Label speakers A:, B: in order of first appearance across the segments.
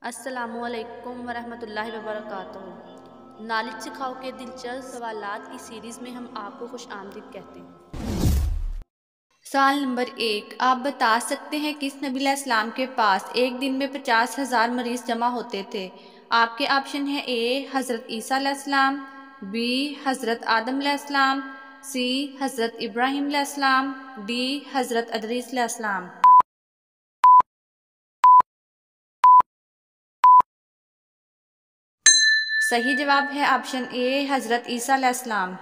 A: अस्सलामुअलैकुम वरहमतुल्लाहि वबरकातुहू। नॉलेज सिखाओ के दिलचस्प सवालात की सीरीज़ में हम आपको खुश आमदीद कहते हैं। सवाल नंबर 1, आप बता सकते हैं किस नबी अलैहिस्सलाम के पास एक दिन में 50,000 मरीज जमा होते थे। आपके ऑप्शन है ए हज़रत ईसा अलैहिस्सलाम, बी हज़रत आदम अलैहिस्सलाम, सी हज़रत इब्राहिम अलैहिस्सलाम, डी हज़रत अदरीस अलैहिस्सलाम। सही जवाब है ऑप्शन ए हज़रत ईसा अलैहिस्सलाम।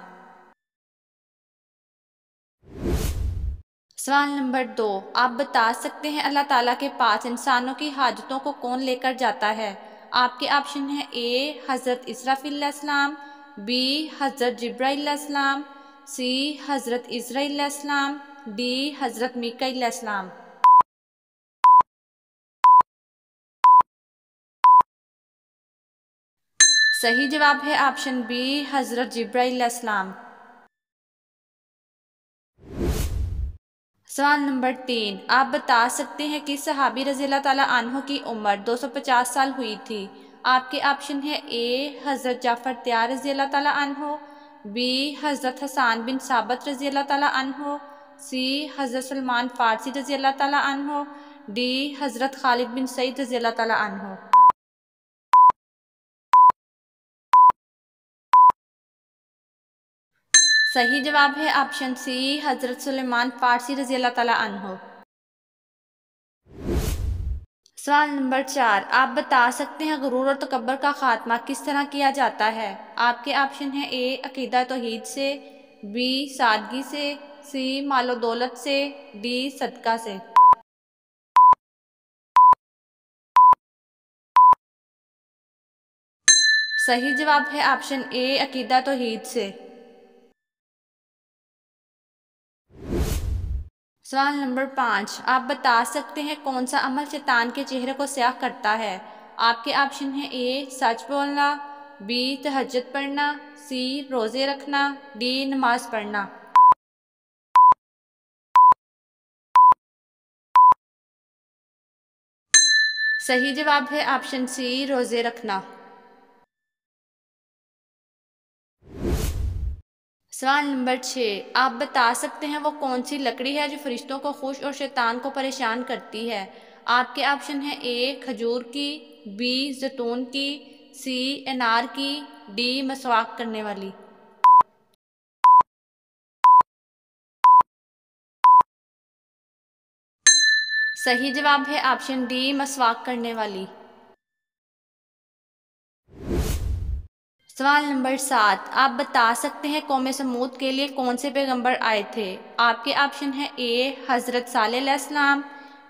A: सवाल नंबर 2, आप बता सकते हैं अल्लाह ताला के पास इंसानों की हाजतों को कौन लेकर जाता है। आपके ऑप्शन है ए हज़रत इसराफील अलैहिस्सलाम, बी हज़रत जिब्राईल अलैहिस्सलाम, सी हज़रत इज़राईल अलैहिस्सलाम, डी हज़रत मीकाईल अलैहिस्सलाम। सही जवाब है ऑप्शन बी हज़रत जिब्राईल अलैहिस्सलाम। सवाल नंबर 3, आप बता सकते हैं कि सहाबी रज़ियल्लाहु ताला अन्हु की उम्र 250 साल हुई थी। आपके ऑप्शन है ए हज़रत जाफ़र त्यार रज़ियल्लाहु ताला अन्हु, बी हज़रत हसन बिन साबित रज़ियल्लाहु ताला अन्हु, सी हज़रत सलमान फ़ारसी रज़ियल्लाहु ताला अन्हु, डी हज़रत खालिद बिन सईद रज़ियल्लाहु ताला अन्हु। सही जवाब है ऑप्शन सी हज़रत सुलेमान फ़ारसी रज़ियल्लाहु ताला अन्हु। सवाल नंबर 4, आप बता सकते हैं गुरूर और तकब्बर का खात्मा किस तरह किया जाता है। आपके ऑप्शन है ए अकीदा तौहीद से, बी सादगी से, सी मालो दौलत से, डी सदका से। सही जवाब है ऑप्शन ए अकीदा तौहीद से। सवाल नंबर 5, आप बता सकते हैं कौन सा अमल शैतान के चेहरे को स्याह करता है। आपके ऑप्शन है ए सच बोलना, बी तहज्जुद पढ़ना, सी रोज़े रखना, डी नमाज पढ़ना। सही जवाब है ऑप्शन सी रोज़े रखना। सवाल नंबर 6, आप बता सकते हैं वो कौन सी लकड़ी है जो फरिश्तों को खुश और शैतान को परेशान करती है। आपके ऑप्शन है ए खजूर की, बी जैतून की, सी अनार की, डी मसवाक करने वाली। सही जवाब है ऑप्शन डी मसवाक करने वाली। सवाल नंबर 7, आप बता सकते हैं कौम समूद के लिए कौन से पैगंबर आए थे। आपके ऑप्शन है ए हज़रत सालेह अलैहिस्सलाम,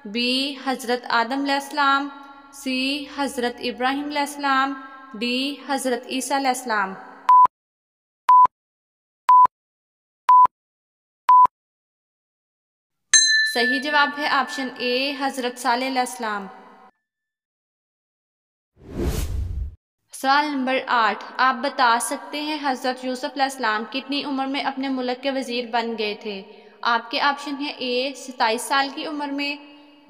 A: बी हज़रत आदम अलैहिस्सलाम, सी हज़रत इब्राहिम अलैहिस्सलाम, डी हज़रत ईसा अलैहिस्सलाम। सही जवाब है ऑप्शन ए हज़रत सालेह अलैहिस्सलाम। सवाल नंबर 8, आप बता सकते हैं हज़रत यूसुफ अलैहिस्सलाम कितनी उम्र में अपने मुल्क के वज़ीर बन गए थे। आपके ऑप्शन है ए 27 साल की उम्र में,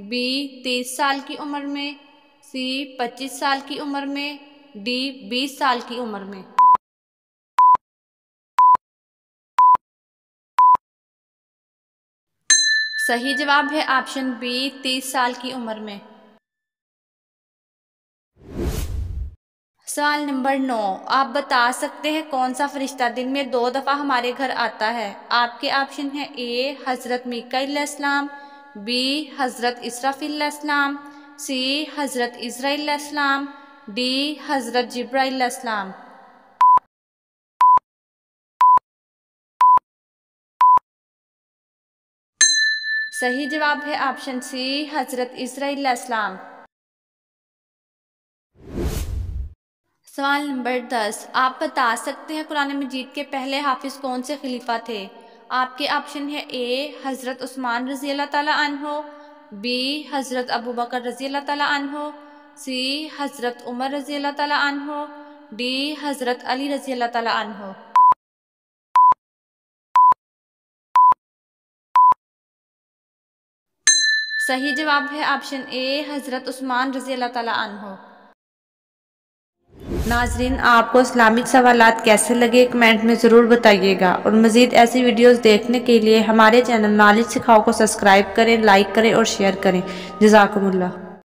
A: बी 30 साल की उम्र में, सी 25 साल की उम्र में, डी 20 साल की उम्र में। सही जवाब है ऑप्शन बी 30 साल की उम्र में। सवाल नंबर 9, आप बता सकते हैं कौन सा फरिश्ता दिन में 2 दफ़ा हमारे घर आता है। आपके ऑप्शन है ए हज़रत मीकाईल अलैहिस्सलाम, बी हज़रत इसराफील अलैहिस्सलाम, सी हज़रत इज़राईल अलैहिस्सलाम, डी हज़रत जिब्राईल अलैहिस्सलाम। सही जवाब है ऑप्शन सी हज़रत इज़राईल अलैहिस्सलाम। सवाल नंबर 10, आप बता सकते हैं कुरान मजीद के पहले हाफिज कौन से खलीफा थे। आपके ऑप्शन है ए हज़रत उस्मान रज़ी अल्लाह ताला अन्हो, बी हज़रत अबू बकर रज़ी अल्लाह ताला अन्हो, सी हज़रत उमर रज़ी अल्लाह ताला अन्हो, डी हज़रत अली रज़ी अल्लाह ताला अन्हो। सही जवाब है ऑप्शन ए हज़रत उस्मान रज़ी अल्लाह ताला अन्हो। नाजरीन, आपको इस्लामिक सवालात कैसे लगे कमेंट में ज़रूर बताइएगा, और मज़ीद ऐसी वीडियोस देखने के लिए हमारे चैनल नॉलेज सिखाओ को सब्सक्राइब करें, लाइक करें और शेयर करें। जज़ाकुमुल्लाह।